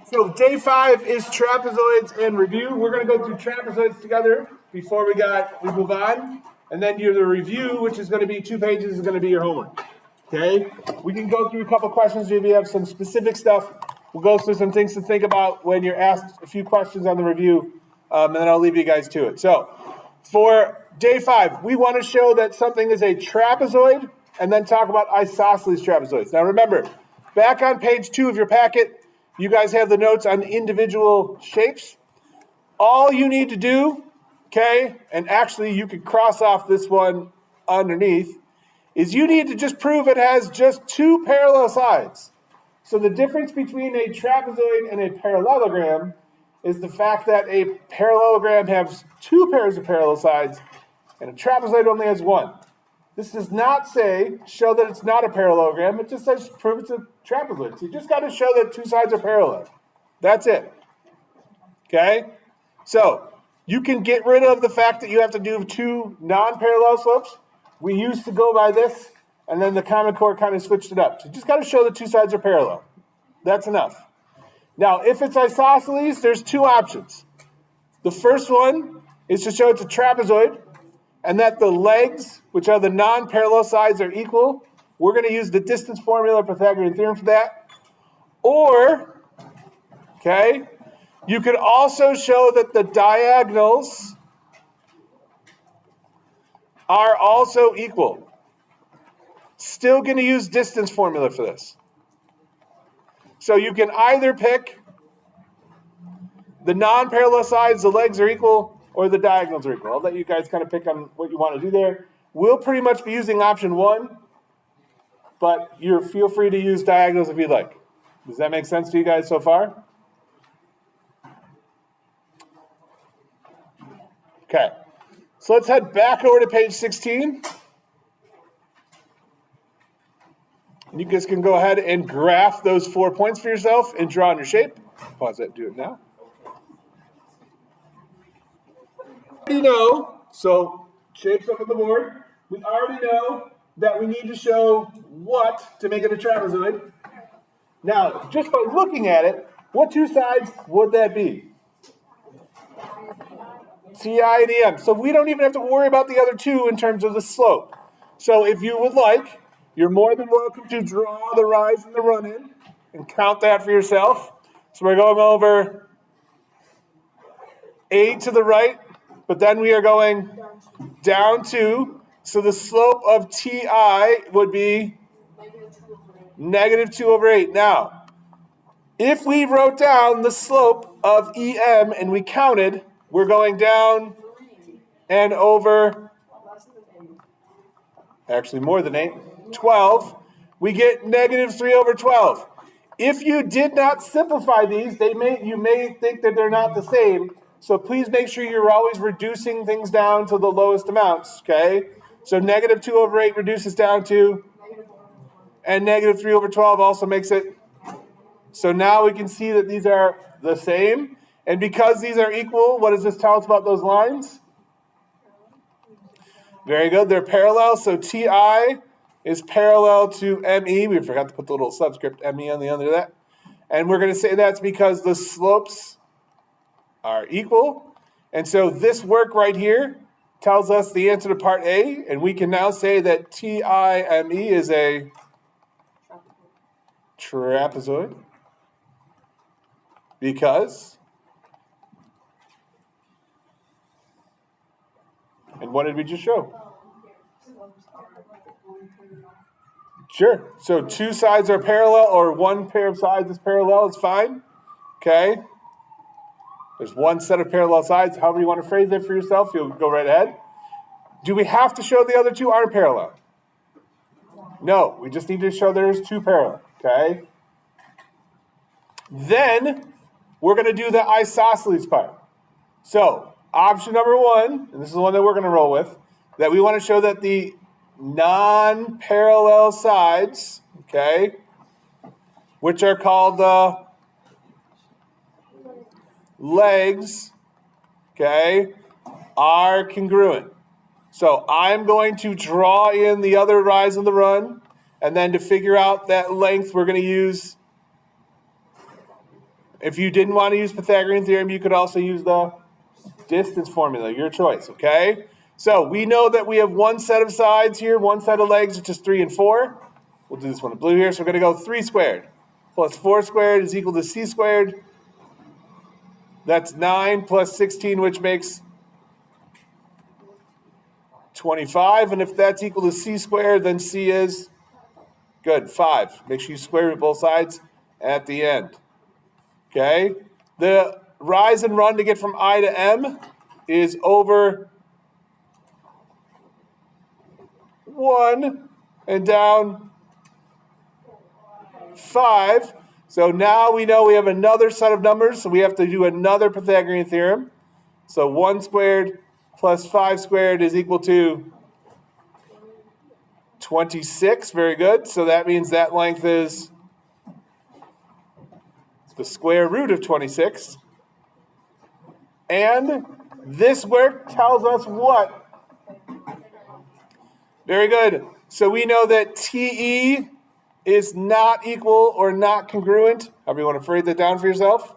So day 5 is trapezoids and review. We're going to go through trapezoids together before we move on. And then the review, which is going to be 2 pages, is going to be your homework. Okay? We can go through a couple questions if you have some specific stuff. We'll go through some things to think about when you're asked a few questions on the review, and then I'll leave you guys to it. So for day 5, we want to show that something is a trapezoid and then talk about isosceles trapezoids. Now remember, back on page 2 of your packet, you guys have the notes on individual shapes. All you need to do, okay, and actually you could cross off this one underneath, is you need to just prove it has just 2 parallel sides. So the difference between a trapezoid and a parallelogram is the fact that a parallelogram has 2 pairs of parallel sides and a trapezoid only has 1. This does not show that it's not a parallelogram. It just says prove it's a trapezoid. So you just got to show that 2 sides are parallel. That's it. Okay? So you can get rid of the fact that you have to do 2 non-parallel slopes. We used to go by this, and then the Common Core kind of switched it up. So you just got to show that 2 sides are parallel. That's enough. Now, if it's isosceles, there's 2 options. The first one is to show it's a trapezoid, and that the legs, which are the non-parallel sides, are equal. We're going to use the distance formula, Pythagorean theorem for that. Or, okay, you could also show that the diagonals are also equal. Still going to use distance formula for this. So you can either pick the non-parallel sides, the legs are equal, or the diagonals are equal. I'll let you guys kind of pick on what you want to do there. We'll pretty much be using option 1, but you feel free to use diagonals if you'd like. Does that make sense to you guys so far? Okay. So let's head back over to page 16. You guys can go ahead and graph those 4 points for yourself and draw on your shape. Pause that, do it now. We know, so shapes up on the board. We already know that we need to show what to make it a trapezoid. Now, just by looking at it, what 2 sides would that be? TI and EM. So we don't even have to worry about the other 2 in terms of the slope. So if you would like, you're more than welcome to draw the rise and the run-in and count that for yourself. So we're going over 8 to the right, but then we are going down 2. So the slope of TI would be negative 2 over 8. Now, if we wrote down the slope of EM and we counted, we're going down and over, actually more than 8, 12. We get negative 3 over 12. If you did not simplify these, you may think that they're not the same. So please make sure you're always reducing things down to the lowest amounts, okay? So negative 2 over 8 reduces down to, and negative 3 over 12 also makes it. So now we can see that these are the same. And because these are equal, what does this tell us about those lines? Very good. They're parallel. So TI is parallel to ME. We forgot to put the little subscript ME on the end of that. And we're going to say that's because the slopes are equal. And so this work right here tells us the answer to part A. And we can now say that TIME is a trapezoid. Because, and what did we just show? Sure. So 2 sides are parallel, or 1 pair of sides is parallel, it's fine. Okay. There's 1 set of parallel sides. However you want to phrase it for yourself, you'll go right ahead. Do we have to show the other 2 aren't parallel? No. We just need to show there's 2 parallel. Okay. Then we're going to do the isosceles part. So option number 1, and this is the one that we're going to roll with, that we want to show that the non-parallel sides, okay, which are called the legs, okay, are congruent. So I'm going to draw in the other rise and the run, and then to figure out that length, we're going to use If you didn't want to use Pythagorean theorem, you could also use the distance formula, your choice, okay? So we know that we have one set of sides here, one set of legs, which is 3 and 4. We'll do this one in blue here. So we're going to go 3 squared plus 4 squared is equal to c squared. That's 9 plus 16, which makes 25. And if that's equal to c squared, then c is, good, 5. Make sure you square root both sides at the end. Okay? The rise and run to get from I to m is over 1 and down 5. So now we know we have another set of numbers, so we have to do another Pythagorean theorem. So 1 squared plus 5 squared is equal to 26. Very good. So that means that length is the square root of 26. And this work tells us what? Very good. So we know that TE is not equal or not congruent. However you want to write that down for yourself.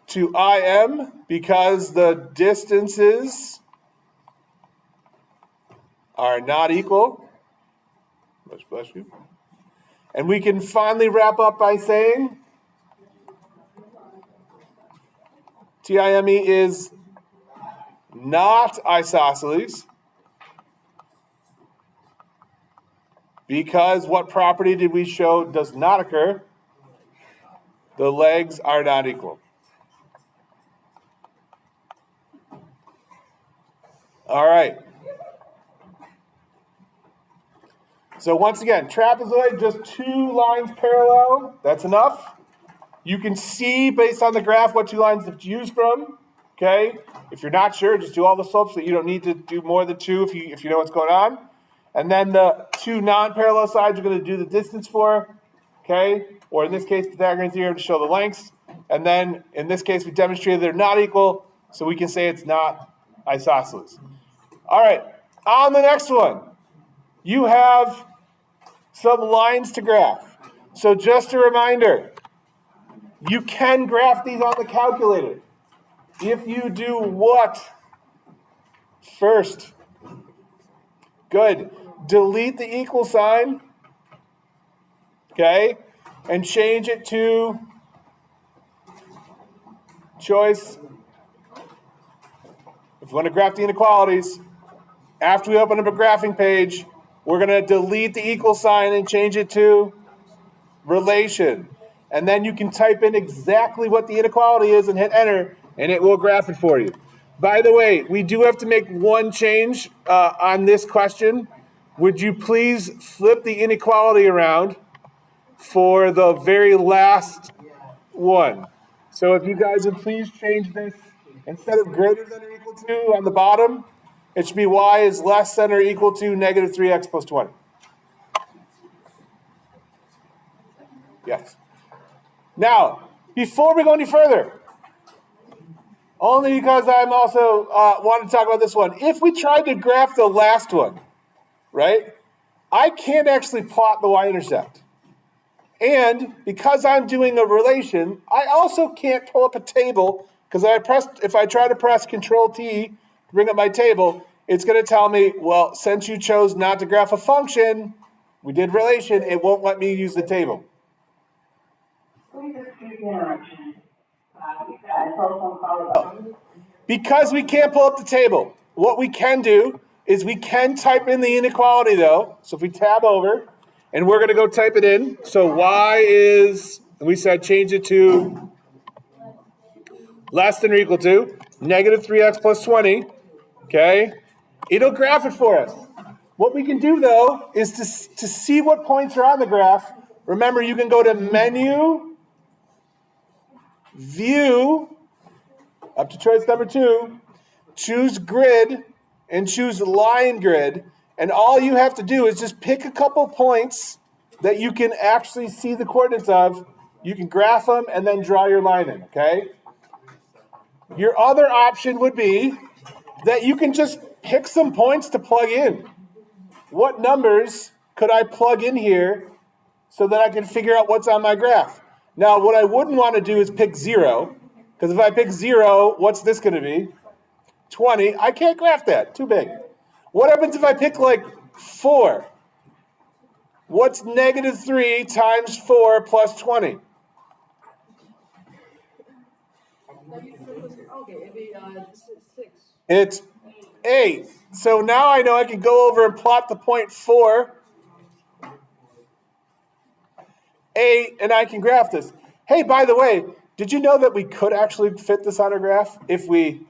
To IM, because the distances are not equal. Bless you. And we can finally wrap up by saying TIME is not isosceles because what property did we show does not occur? The legs are not equal. All right. So once again, trapezoid, just 2 lines parallel. That's enough. You can see based on the graph what 2 lines to choose from. Okay. If you're not sure, just do all the slopes. So you don't need to do more than 2 if you know what's going on. And then the 2 non-parallel sides you're going to do the distance for. Okay. Or in this case, Pythagorean theorem to show the lengths. And then in this case, we demonstrated they're not equal, so we can say it's not isosceles. All right. On the next one, you have some lines to graph. So just a reminder, you can graph these on the calculator. If you do what? First, good. Delete the equal sign, okay, and change it to choice. If you want to graph the inequalities, after we open up a graphing page, we're going to delete the equal sign and change it to relation. And then you can type in exactly what the inequality is and hit enter, and it will graph it for you. By the way, we do have to make one change on this question. Would you please flip the inequality around for the very last one? So if you guys would please change this, instead of greater than or equal to on the bottom, it should be y is less than or equal to negative 3x plus 20. Yes. Now, before we go any further, only because I'm also want to talk about this one. If we tried to graph the last one, right, I can't actually plot the y-intercept. And because I'm doing a relation, I also can't pull up a table because if I try to press Control-T to bring up my table, it's going to tell me, well, since you chose not to graph a function, we did relation, it won't let me use the table. Because we can't pull up the table, what we can do is we can type in the inequality though. So if we tab over, and we're going to go type it in. So y is, we said change it to less than or equal to negative 3x plus 20. Okay? It'll graph it for us. What we can do though is to see what points are on the graph. Remember, you can go to Menu, View, up to choice number 2, choose Grid, and choose Line Grid. And all you have to do is just pick a couple points that you can actually see the coordinates of. You can graph them and then draw your line in, okay? Your other option would be that you can just pick some points to plug in. What numbers could I plug in here so that I can figure out what's on my graph. Now, what I wouldn't want to do is pick 0, because if I pick 0, what's this going to be? 20. I can't graph that. Too big. What happens if I pick like 4? What's negative 3 times 4 plus 20? It's 8. So now I know I can go over and plot the point 4, 8, and I can graph this. Hey, by the way, did you know that we could actually fit this on our graph if we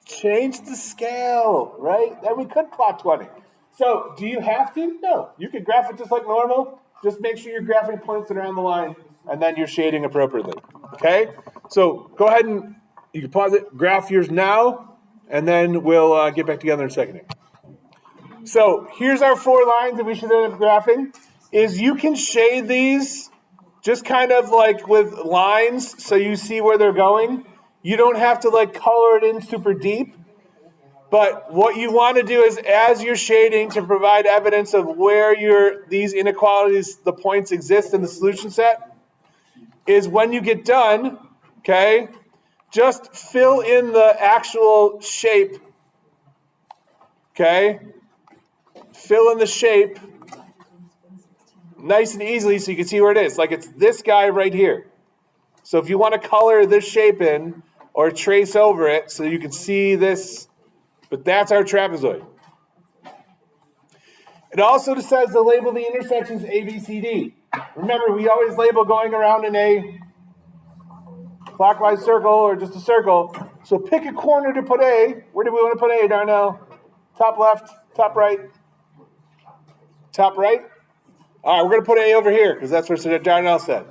changed the scale, right? Then we could plot 20. So do you have to? No. You can graph it just like normal. Just make sure you're graphing points that are on the line, and then you're shading appropriately. Okay? So go ahead and you can pause it, graph yours now, and then we'll get back together in a second. So here's our 4 lines that we should end up graphing. Is you can shade these just kind of like with lines so you see where they're going. You don't have to like color it in super deep. But what you want to do is, as you're shading to provide evidence of where these inequalities, the points exist in the solution set, is when you get done, okay, just fill in the actual shape, okay? Fill in the shape nice and easily so you can see where it is. Like it's this guy right here. So if you want to color this shape in or trace over it so you can see this, but that's our trapezoid. It also says to label the intersections A, B, C, D. Remember, we always label going around in a clockwise circle or just a circle. So pick a corner to put A. Where do we want to put A, Darnell? Top left, top right? Top right? All right, we're going to put A over here because that's what Darnell said.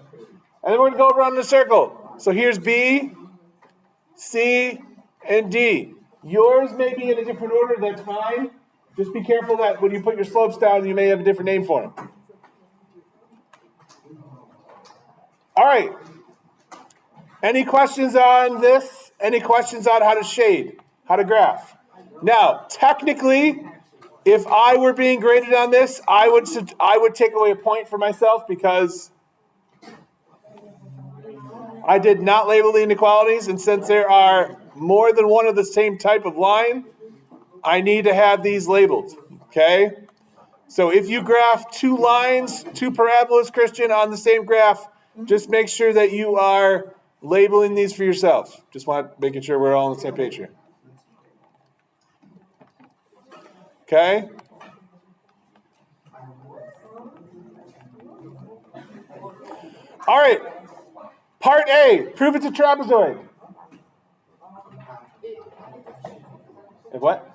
And then we're going to go around the circle. So here's B, C, and D. Yours may be in a different order, that's fine. Just be careful that when you put your slopes down, you may have a different name for them. All right. Any questions on this? Any questions on how to shade, how to graph? Now, technically, if I were being graded on this, I would take away a point for myself because I did not label the inequalities, and since there are more than one of the same type of line, I need to have these labeled, okay? So if you graph 2 lines, 2 parabolas, Christian, on the same graph, just make sure that you are labeling these for yourself. Just making sure we're all on the same page here. Okay? All right. Part A, prove it's a trapezoid. What?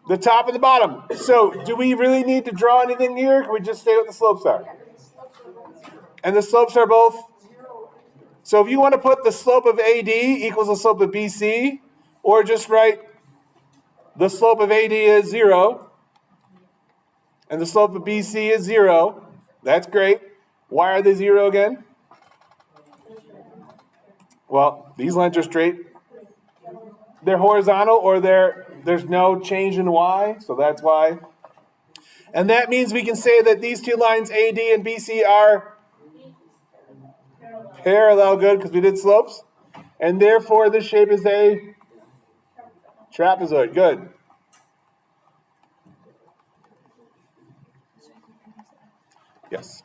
The top and the bottom. So do we really need to draw anything here? Can we just stay what the slopes are? And the slopes are both? So if you want to put the slope of AD equals the slope of BC, or just write the slope of AD is 0, and the slope of BC is 0, that's great. Why are they 0 again? Well, these lines are straight. They're horizontal, or there's no change in y, so that's why. And that means we can say that these 2 lines, AD and BC, are parallel, good, because we did slopes. And therefore, this shape is a trapezoid, good. Yes.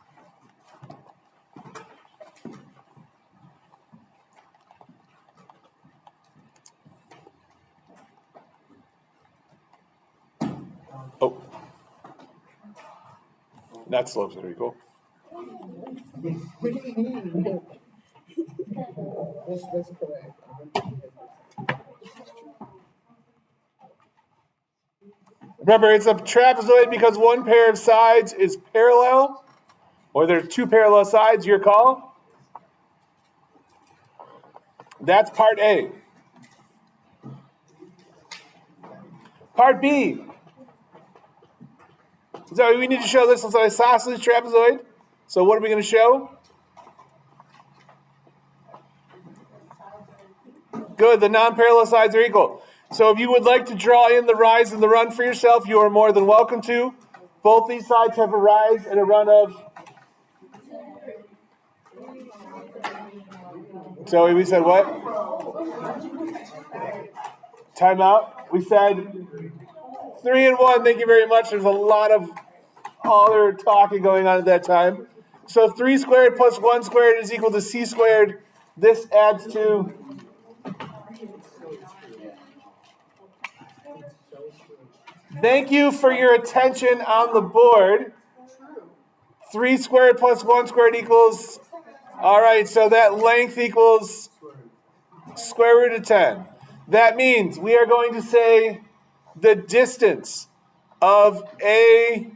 Oh. Not slopes, there you go. That's correct. Remember, it's a trapezoid because one pair of sides is parallel, or there's 2 parallel sides, your call. That's part A. Part B. So we need to show this as an isosceles trapezoid. So what are we going to show? Good, the non-parallel sides are equal. So if you would like to draw in the rise and the run for yourself, you are more than welcome to. Both these sides have a rise and a run of. So we said what? Timeout. We said 3 and 1. Thank you very much. There's a lot of other talking going on at that time. So 3 squared plus 1 squared is equal to c squared. This adds to. Thank you for your attention on the board. 3 squared plus 1 squared equals. All right, so that length equals square root of 10. That means we are going to say the distance of a,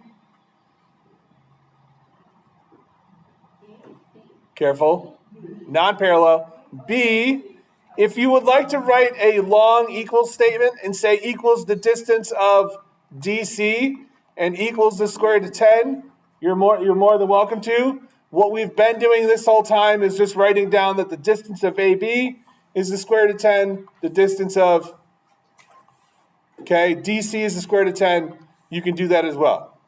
careful, non-parallel, B. If you would like to write a long equals statement and say equals the distance of DC and equals the square root of 10, you're more than welcome to. What we've been doing this whole time is just writing down that the distance of AB is the square root of 10, the distance of, DC is the square root of 10. You can do that as well.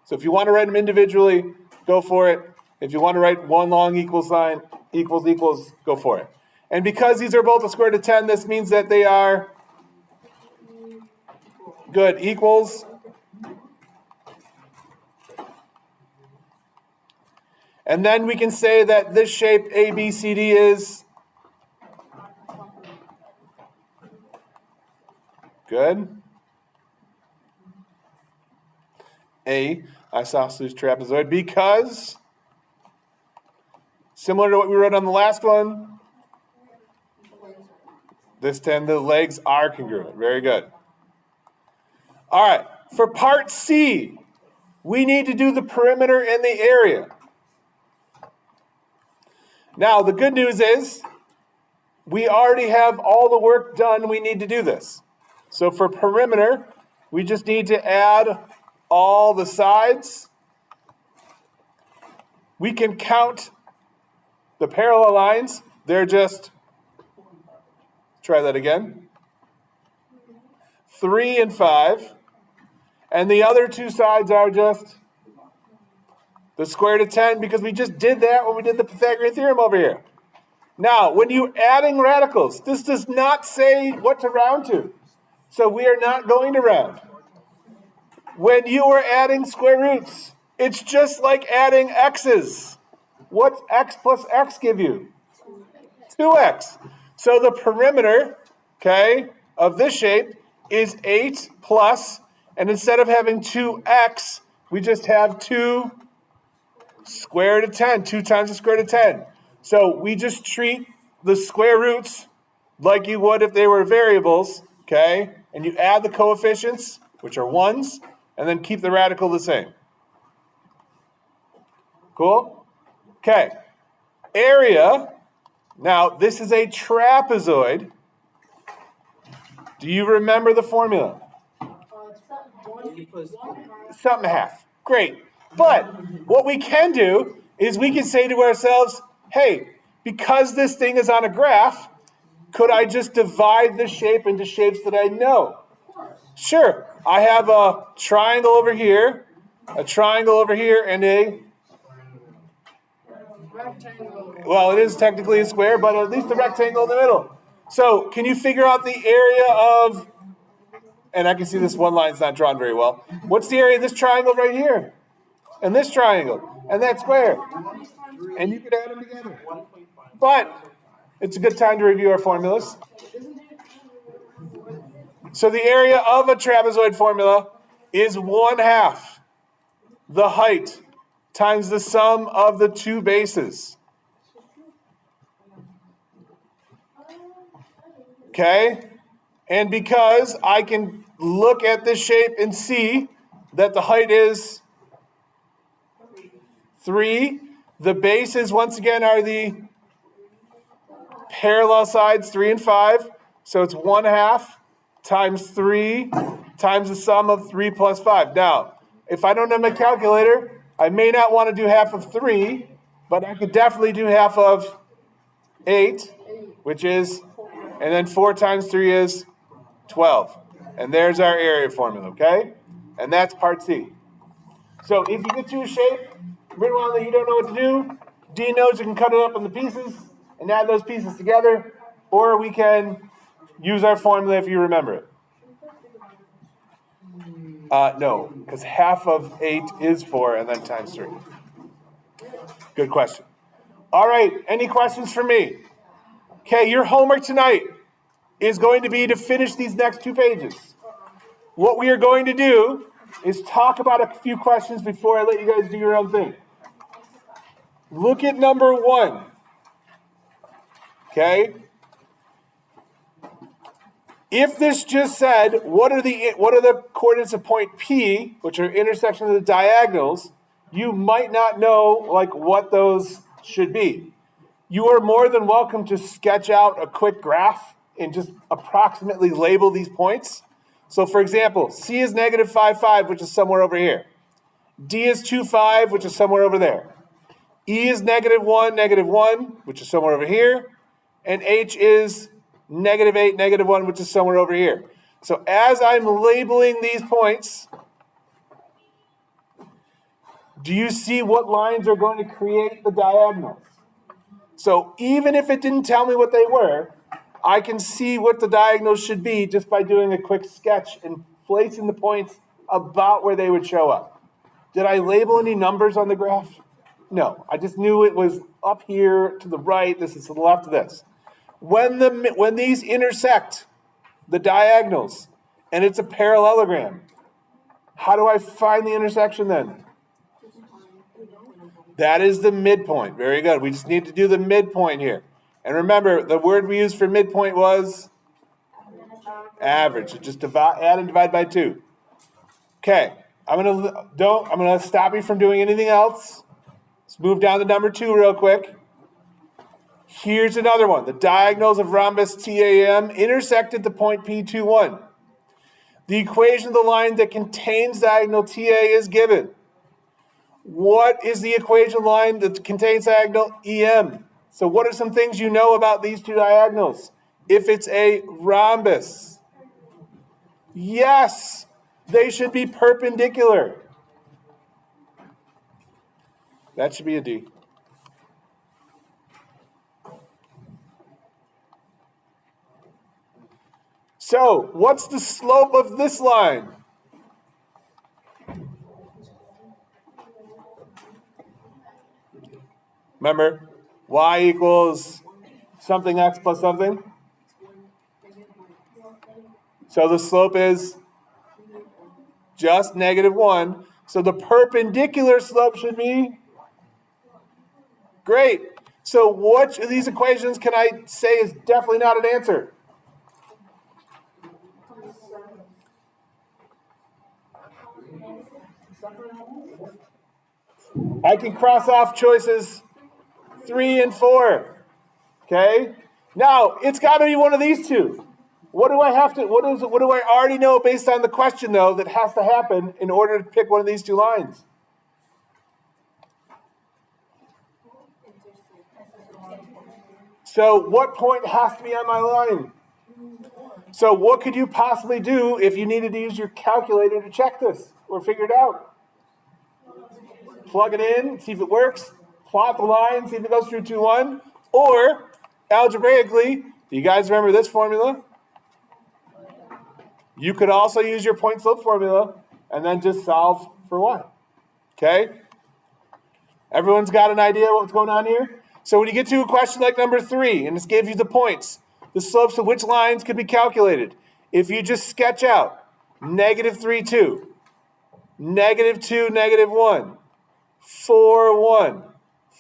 So if you want to write them individually, go for it. If you want to write one long equal sign, equals, go for it. And because these are both the square root of 10, this means that they are good, equals. And then we can say that this shape ABCD is good. A isosceles trapezoid, because similar to what we wrote on the last one, this time the legs are congruent. Very good. All right, for part C, we need to do the perimeter and the area. Now, the good news is we already have all the work done we need to do this. So for perimeter, we just need to add all the sides. We can count the parallel lines. They're just, try that again, 3 and 5. And the other 2 sides are just the square root of 10, because we just did that when we did the Pythagorean theorem over here. Now, when you're adding radicals, this does not say what to round to. So we are not going to round. When you are adding square roots, it's just like adding x's. What's x plus x give you? 2x. So the perimeter, of this shape is 8 plus, and instead of having 2x, we just have 2 square root of 10, 2 times the square root of 10. So we just treat the square roots like you would if they were variables, and you add the coefficients, which are 1s, and then keep the radical the same. Cool? Okay. Area. Now, this is a trapezoid. Do you remember the formula? Something a half. Great. But what we can do is we can say to ourselves, hey, because this thing is on a graph, could I just divide this shape into shapes that I know? Sure. I have a triangle over here, and a rectangle. Well, it is technically a square, but at least a rectangle in the middle. So can you figure out the area of, and I can see this one line's not drawn very well. What's the area of this triangle right here? And this triangle, and that square. And you could add them together. But it's a good time to review our formulas. So the area of a trapezoid formula is 1/2 the height times the sum of the 2 bases. And because I can look at this shape and see that the height is 3, the bases once again are the parallel sides, 3 and 5. So it's 1/2 times 3 times the sum of 3 plus 5. Now, if I don't have my calculator, I may not want to do half of 3, but I could definitely do half of 8, which is, and then 4 times 3 is 12. And there's our area formula, okay? And that's part C. So if you get to a shape, meanwhile that you don't know what to do, D knows you can cut it up into pieces and add those pieces together, or we can use our formula if you remember it. No, because half of 8 is 4 and then times 3. Good question. All right, any questions for me? Okay, your homework tonight is going to be to finish these next 2 pages. What we are going to do is talk about a few questions before I let you guys do your own thing. Look at number 1. Okay? If this just said, what are the coordinates of point P, which are intersection of the diagonals, you might not know like what those should be. You are more than welcome to sketch out a quick graph and just approximately label these points. So for example, C is negative 5, 5, which is somewhere over here. D is 2, 5, which is somewhere over there. E is negative 1, which is somewhere over here. And H is negative 8, negative 1, which is somewhere over here. So as I'm labeling these points, do you see what lines are going to create the diagonals? So even if it didn't tell me what they were, I can see what the diagonals should be just by doing a quick sketch and placing the points about where they would show up. Did I label any numbers on the graph? No, I just knew it was up here to the right, this is to the left of this. When these intersect the diagonals and it's a parallelogram, how do I find the intersection then? That is the midpoint. Very good. We just need to do the midpoint here. And remember, the word we used for midpoint was average. So just add and divide by 2. Okay. I'm gonna stop you from doing anything else. Let's move down to number 2 real quick. Here's another one. The diagonals of rhombus TAM intersect at the point P21. The equation of the line that contains diagonal TA is given. What is the equation line that contains diagonal EM? So what are some things you know about these 2 diagonals? If it's a rhombus, yes, they should be perpendicular. That should be a D. So what's the slope of this line? Remember, y equals something x plus something. So the slope is just negative 1. So the perpendicular slope should be great. So which of these equations can I say is definitely not an answer? I can cross off choices 3 and 4. Okay? Now, it's got to be one of these 2. What do I already know based on the question, though, that has to happen in order to pick one of these 2 lines? So what point has to be on my line? So what could you possibly do if you needed to use your calculator to check this or figure it out? Plug it in, see if it works, plot the line, see if it goes through 2, 1, or algebraically, do you guys remember this formula? You could also use your point slope formula and then just solve for y. Okay? Everyone's got an idea what's going on here? So when you get to a question like number 3, and this gives you the points, the slopes of which lines could be calculated? If you just sketch out negative 3, 2, negative 2, negative 1, 4, 1,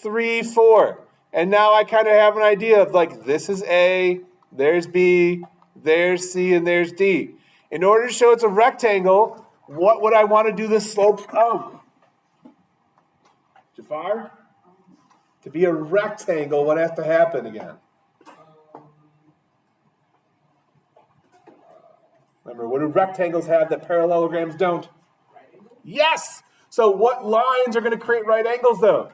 3, 4. And now I kind of have an idea of like, this is A, there's B, there's C, and there's D. In order to show it's a rectangle, what would I want to do the slope of? Jafar? To be a rectangle, what has to happen again? Remember, what do rectangles have that parallelograms don't? Yes! So what lines are going to create right angles, though?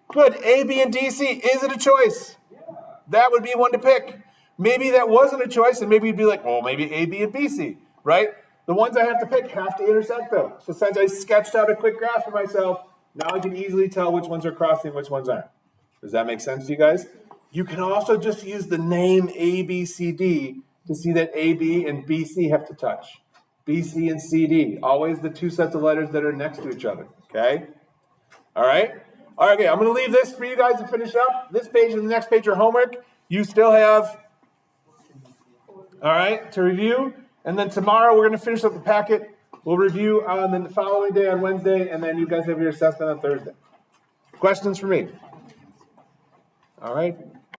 Good. A, B, and D, C. Is it a choice? That would be one to pick. maybe that wasn't a choice, and maybe you'd be like, well, maybe A, B, and B, C, right? The ones I have to pick have to intersect though. So since I sketched out a quick graph for myself, now I can easily tell which ones are crossing, which ones aren't. Does that make sense to you guys? You can also just use the name A, B, C, D to see that A, B, and B, C have to touch. B, C, and C, D, always the two sets of letters that are next to each other, okay? All right? All right, okay, I'm gonna leave this for you guys to finish up. This page and the next page are homework. You still have, all right, to review. And then tomorrow we're gonna finish up the packet. We'll review on the following day on Wednesday, and then you guys have your assessment on Thursday. Questions for me? All right.